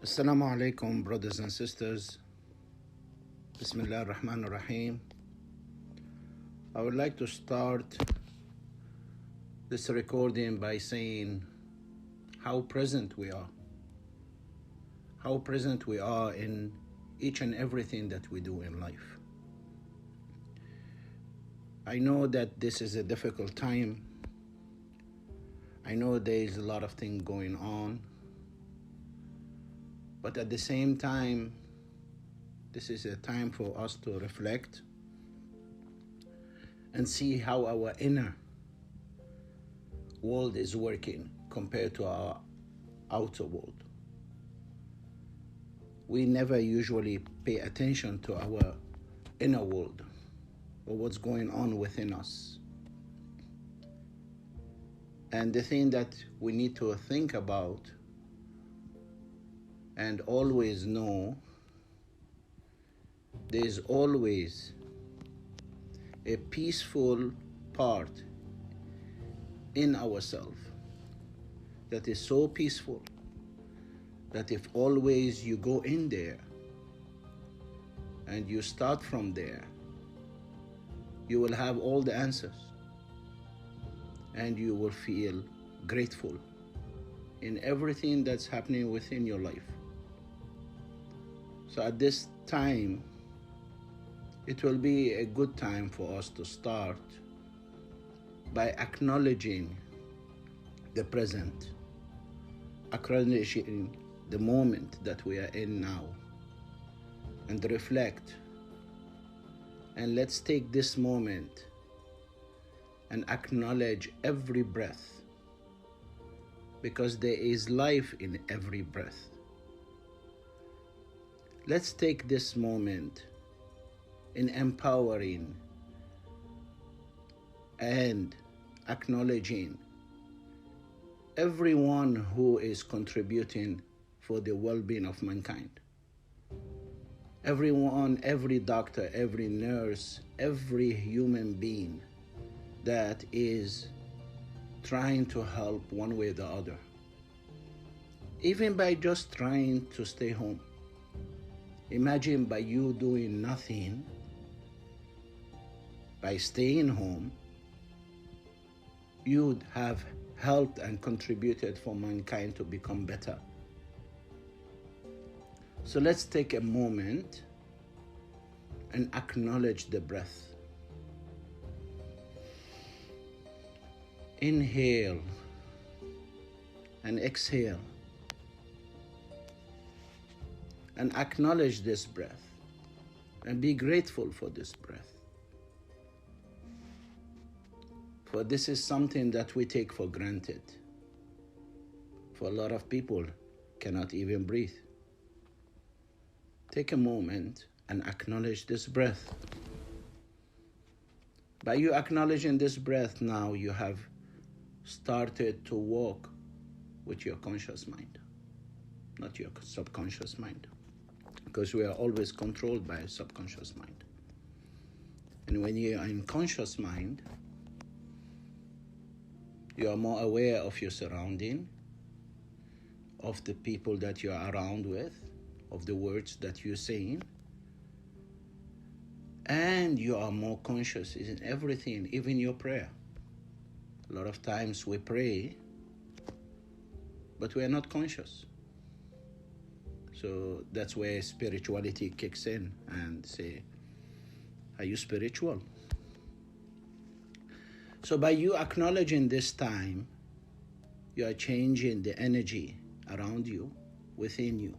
Assalamu alaikum, brothers and sisters. Bismillah ar-Rahman ar-Rahim. I would like to start this recording by saying how present we are. How present we are in each and everything that we do in life. I know that this is a difficult time. I know there is a lot of things going on. But at the same time, this is a time for us to reflect and see how our inner world is working compared to our outer world. We never usually pay attention to our inner world or what's going on within us. And the thing that we need to think about and always know, there's always a peaceful part in ourselves that is so peaceful that if always you go in there and you start from there, you will have all the answers and you will feel grateful in everything that's happening within your life. So at this time, it will be a good time for us to start by acknowledging the present, acknowledging the moment that we are in now, and reflect. And let's take this moment and acknowledge every breath, because there is life in every breath. Let's take this moment in empowering and acknowledging everyone who is contributing for the well-being of mankind. Everyone, every doctor, every nurse, every human being that is trying to help one way or the other. Even by just trying to stay home. Imagine by you doing nothing, by staying home, you'd have helped and contributed for mankind to become better. So let's take a moment and acknowledge the breath. Inhale and exhale. And acknowledge this breath and be grateful for this breath. For this is something that we take for granted. For a lot of people cannot even breathe. Take a moment and acknowledge this breath. By you acknowledging this breath now, you have started to walk with your conscious mind, not your subconscious mind. Because we are always controlled by a subconscious mind. And when you are in conscious mind, you are more aware of your surrounding, of the people that you are around with, of the words that you're saying, and you are more conscious in everything, even your prayer. A lot of times we pray, but we are not conscious. So that's where spirituality kicks in and say, are you spiritual? So by you acknowledging this time, you are changing the energy around you, within you.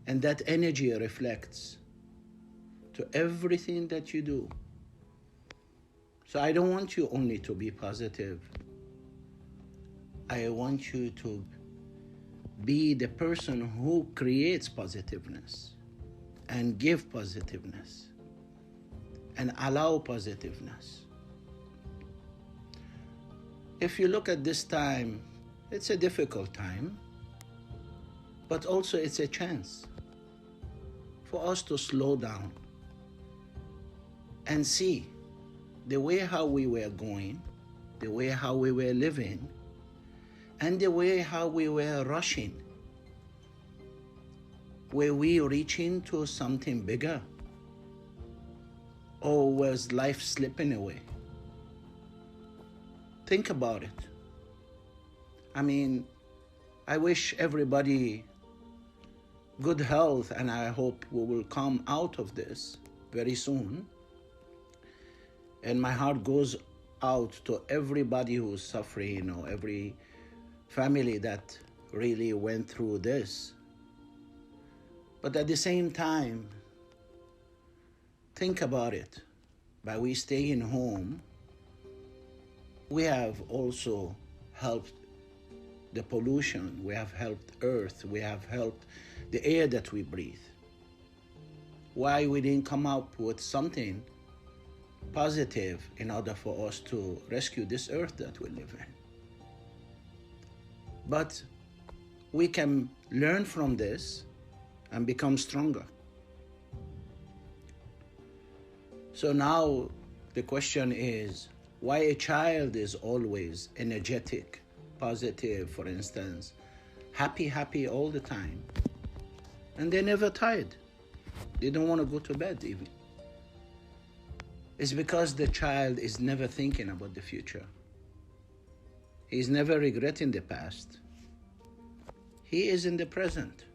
And that energy reflects to everything that you do. So I don't want you only to be positive. I want you to be the person who creates positiveness and give positiveness and allow positiveness. If you look at this time, it's a difficult time, but also it's a chance for us to slow down and see the way how we were going, the way how we were living, and the way how we were rushing Were we reaching to something bigger? Or was life slipping away? Think about it. I mean, I wish everybody good health, and I hope we will come out of this very soon. And my heart goes out to everybody who's suffering, or every family that really went through this. But at the same time, think about it. By we staying home, we have also helped the pollution, we have helped Earth, we have helped the air that we breathe. Why we didn't come up with something positive in order for us to rescue this Earth that we live in? But we can learn from this and become stronger. So now the question is, why a child is always energetic, positive, for instance, happy all the time, and they're never tired. They don't want to go to bed even. It's because the child is never thinking about the future. He's never regretting the past. He is in the present.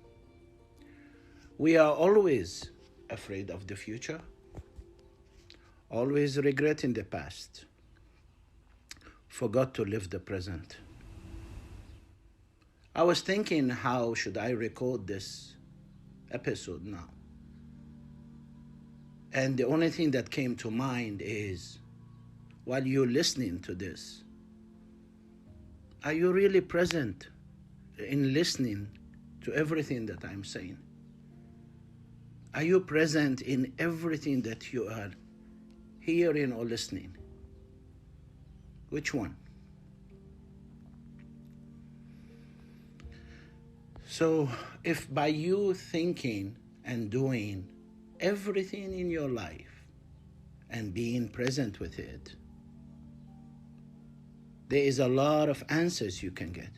We are always afraid of the future, always regretting the past, forgot to live the present. I was thinking, how should I record this episode now? And the only thing that came to mind is, while you're listening to this, are you really present in listening to everything that I'm saying? Are you present in everything that you are hearing or listening? Which one? So if by you thinking and doing everything in your life and being present with it, there is a lot of answers you can get.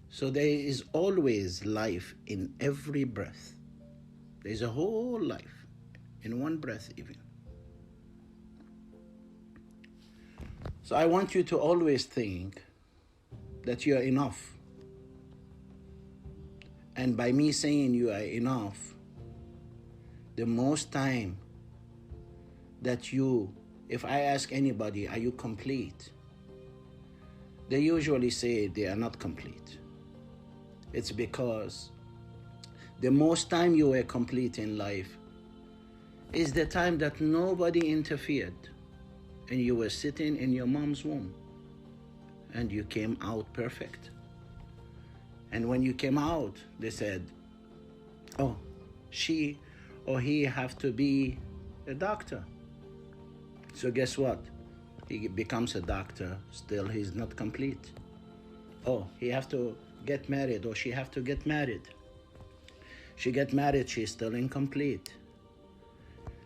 So there is always life in every breath. There's a whole life in one breath even. So I want you to always think that you are enough. And by me saying you are enough, the most time that if I ask anybody, are you complete? They usually say they are not complete. It's because the most time you were complete in life is the time that nobody interfered and you were sitting in your mom's womb and you came out perfect. And when you came out, they said, oh, she or he have to be a doctor. So guess what? He becomes a doctor, still he's not complete. Oh, he have to get married, or she have to get married. She get married, she's still incomplete.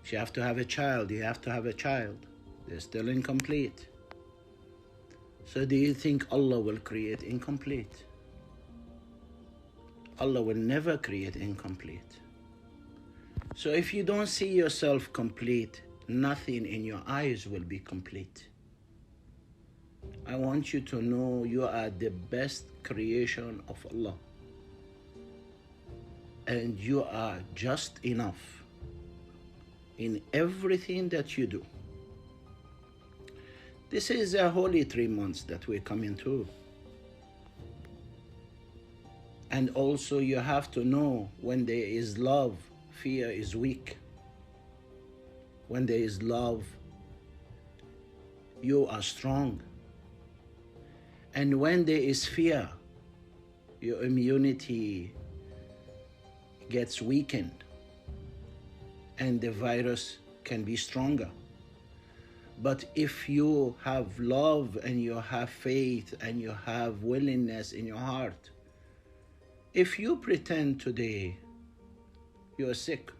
She have to have a child, you have to have a child. They're still incomplete. So do you think Allah will create incomplete? Allah will never create incomplete. So if you don't see yourself complete, nothing in your eyes will be complete. I want you to know you are the best creation of Allah. And you are just enough in everything that you do. This is a holy 3 months that we're coming through. And also you have to know, when there is love, fear is weak. When there is love, you are strong. And when there is fear, your immunity gets weakened and the virus can be stronger. But if you have love and you have faith and you have willingness in your heart, if you pretend today you are sick,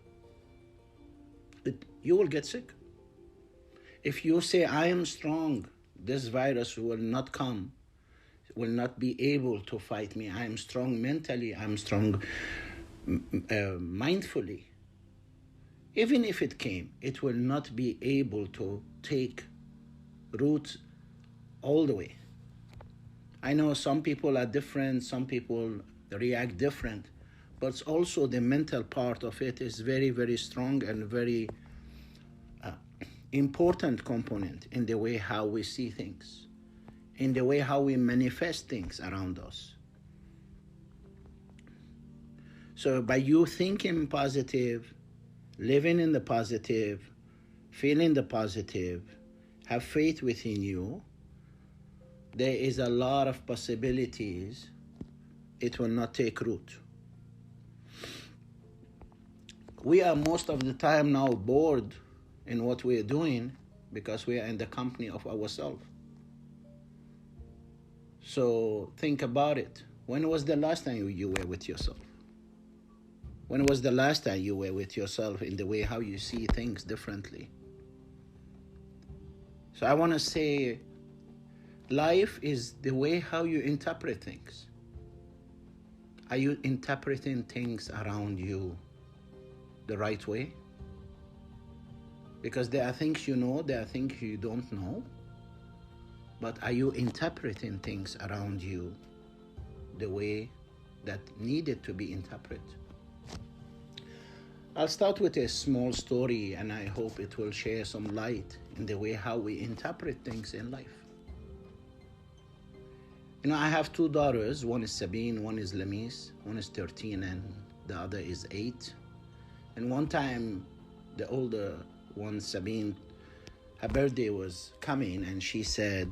you will get sick. If you say, I am strong, this virus will not come, will not be able to fight me. I am strong mentally. I'm strong mindfully. Even if it came, it will not be able to take root all the way. I know some people are different, some people react different, but also the mental part of it is very, very strong and very important component in the way how we see things, in the way how we manifest things around us. So by you thinking positive, living in the positive, feeling the positive, have faith within you, there is a lot of possibilities it will not take root. We are most of the time now bored in what we are doing because we are in the company of ourselves. So think about it. When was the last time you were with yourself? When was the last time you were with yourself in the way how you see things differently? So I want to say, life is the way how you interpret things. Are you interpreting things around you the right way? Because there are things you know, there are things you don't know. But are you interpreting things around you the way that needed to be interpreted? I'll start with a small story, and I hope it will share some light in the way how we interpret things in life. You know, I have two daughters. One is Sabine, one is Lamis. One is 13 and the other is 8. And one time, the older one, Sabine, her birthday was coming, and she said,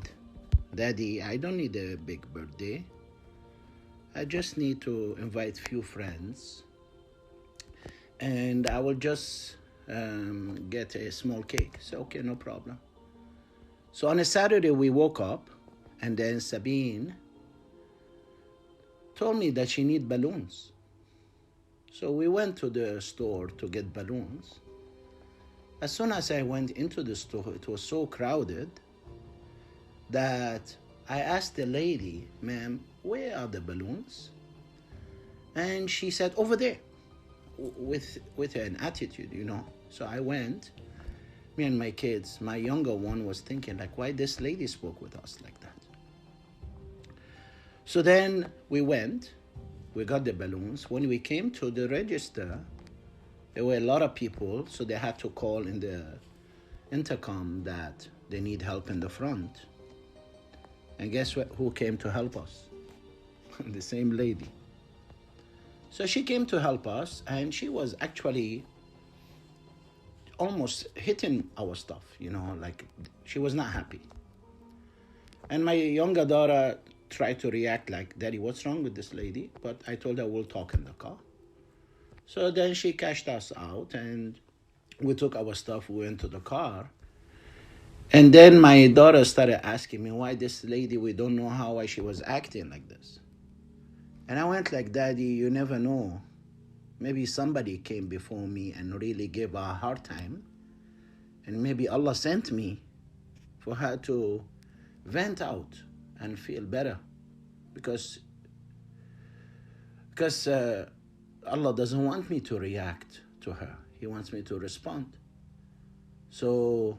"Daddy, I don't need a big birthday. I just need to invite few friends, and I will just get a small cake." So, okay, no problem. So on a Saturday, we woke up, and then Sabine told me that she need balloons. So we went to the store to get balloons. As soon as I went into the store, it was so crowded that I asked the lady, "Ma'am, where are the balloons?" And she said, "Over there," with an attitude, you know. So I went, me and my kids. My younger one was thinking, like, why this lady spoke with us like that? So then we went, we got the balloons. When we came to the register, there were a lot of people, so they had to call in the intercom that they need help in the front. And guess what? Who came to help us? The same lady. So she came to help us, and she was actually almost hitting our stuff, you know, like she was not happy. And my younger daughter tried to react like, "Daddy, what's wrong with this lady?" But I told her we'll talk in the car. So then she cashed us out, and we took our stuff, we went to the car. And then my daughter started asking me why this lady, we don't know why she was acting like this. And I went like, "Daddy, you never know. Maybe somebody came before me and really gave her a hard time. And maybe Allah sent me for her to vent out and feel better. Because Allah doesn't want me to react to her. He wants me to respond." So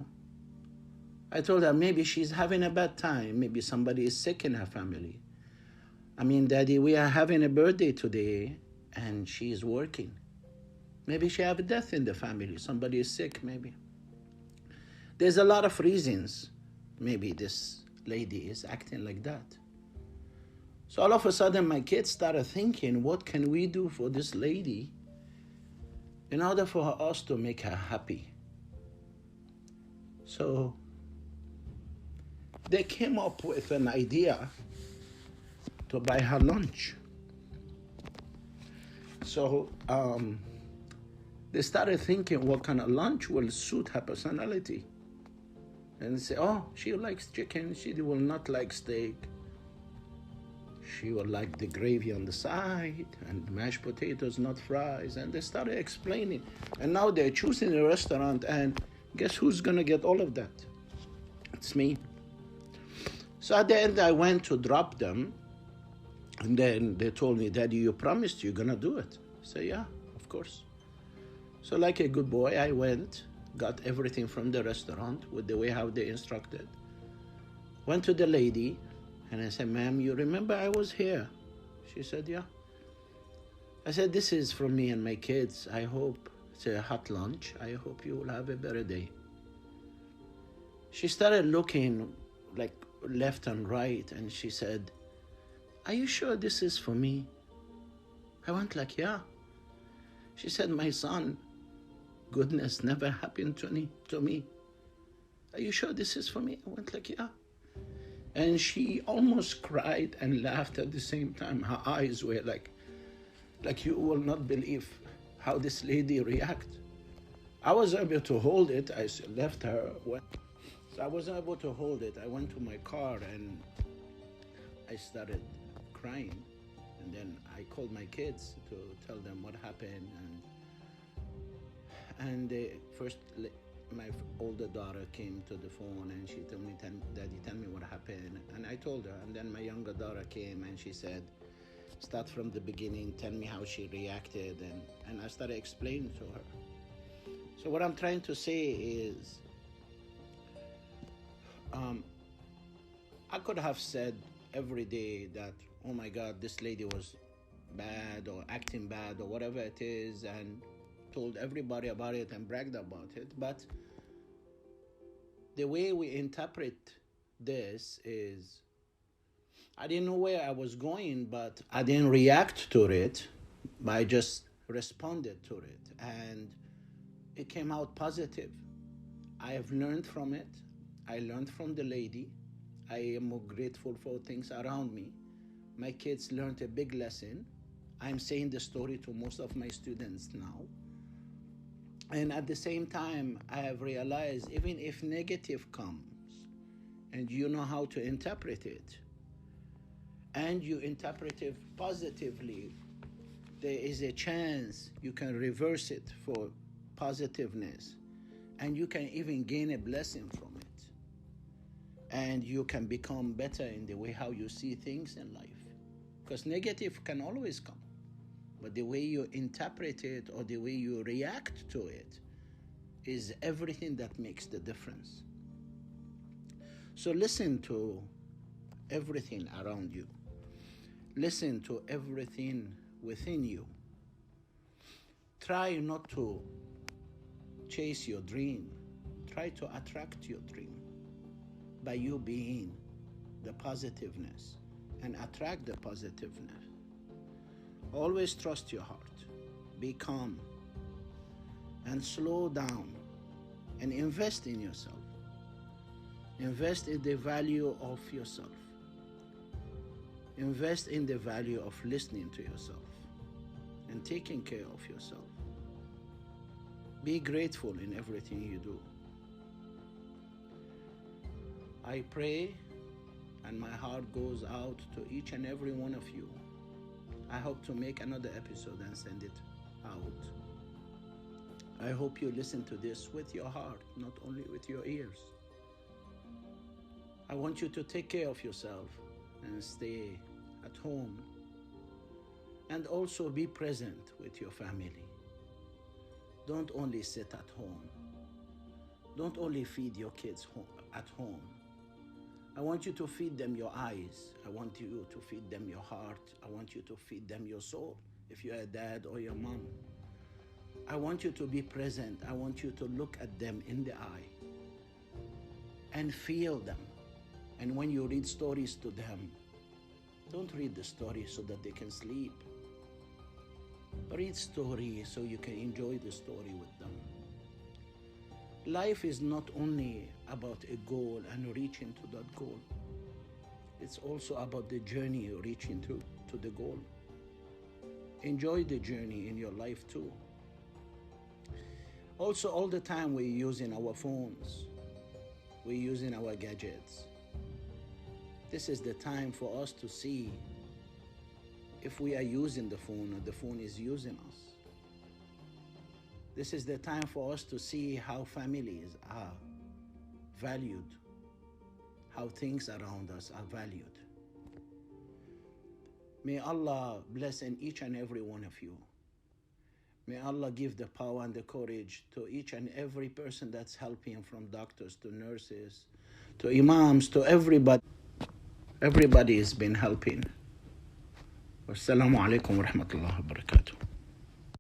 I told her maybe she's having a bad time. Maybe somebody is sick in her family. I mean, "Daddy, we are having a birthday today and she's working. Maybe she have a death in the family. Somebody is sick, maybe. There's a lot of reasons maybe this lady is acting like that." So all of a sudden, my kids started thinking, what can we do for this lady in order for us to make her happy? So they came up with an idea to buy her lunch. So they started thinking what kind of lunch will suit her personality. And they say, "Oh, she likes chicken. She will not like steak. She will like the gravy on the side and mashed potatoes, not fries." And they started explaining. And now they're choosing a restaurant, and guess who's going to get all of that? It's me. So at the end, I went to drop them, and then they told me, Daddy, you promised you're going to do it. I said, yeah, of course. So like a good boy, I went, got everything from the restaurant with the way how they instructed. Went to the lady, and I said, ma'am, you remember I was here? She said, yeah. I said, this is from me and my kids. I hope it's a hot lunch. I hope you will have a better day. She started looking like left and right, and she said, are you sure this is for me? I went like, yeah. She said, my son, goodness never happened to me. Are you sure this is for me? I went like, yeah. And she almost cried and laughed at the same time. Her eyes were like you will not believe how this lady reacted. I was able to hold it. I left her. So I wasn't able to hold it. I went to my car and I started crying. And then I called my kids to tell them what happened. And my older daughter came to the phone and she told me, Daddy, tell me what happened. And I told her. And then my younger daughter came and she said, start from the beginning, tell me how she reacted. And I started explaining to her. So what I'm trying to say is, I could have said every day that, oh my God, this lady was bad or acting bad or whatever it is, and told everybody about it and bragged about it. But the way we interpret this is, I didn't know where I was going, but I didn't react to it. I just responded to it, and it came out positive. I have learned from it. I learned from the lady. I am more grateful for things around me. My kids learned a big lesson. I'm saying the story to most of my students now. And at the same time, I have realized even if negative comes and you know how to interpret it, and you interpret it positively, there is a chance you can reverse it for positiveness, and you can even gain a blessing from it. And you can become better in the way how you see things in life. Because negative can always come, but the way you interpret it or the way you react to it is everything that makes the difference. So listen to everything around you. Listen to everything within you. Try not to chase your dream. Try to attract your dream by you being the positiveness and attract the positiveness. Always trust your heart. Be calm and slow down and invest in yourself. Invest in the value of yourself. Invest in the value of listening to yourself and taking care of yourself. Be grateful in everything you do. I pray, and my heart goes out to each and every one of you. I hope to make another episode and send it out. I hope you listen to this with your heart, not only with your ears. I want you to take care of yourself and stay at home. And also be present with your family. Don't only sit at home. Don't only feed your kids at home. I want you to feed them your eyes. I want you to feed them your heart. I want you to feed them your soul, if you're a dad or your mom. I want you to be present. I want you to look at them in the eye and feel them. And when you read stories to them, don't read the story so that they can sleep. Read story so you can enjoy the story with them. Life is not only about a goal and reaching to that goal. It's also about the journey reaching to the goal. Enjoy the journey in your life too. Also, all the time we're using our phones. We're using our gadgets. This is the time for us to see if we are using the phone or the phone is using us. This is the time for us to see how families are valued, how things around us are valued. May Allah bless in each and every one of you. May Allah give the power and the courage to each and every person that's helping, from doctors to nurses, to imams, to everybody. Everybody has been helping. Wassalamu alaikum wa rahmatullahi wa barakatuh.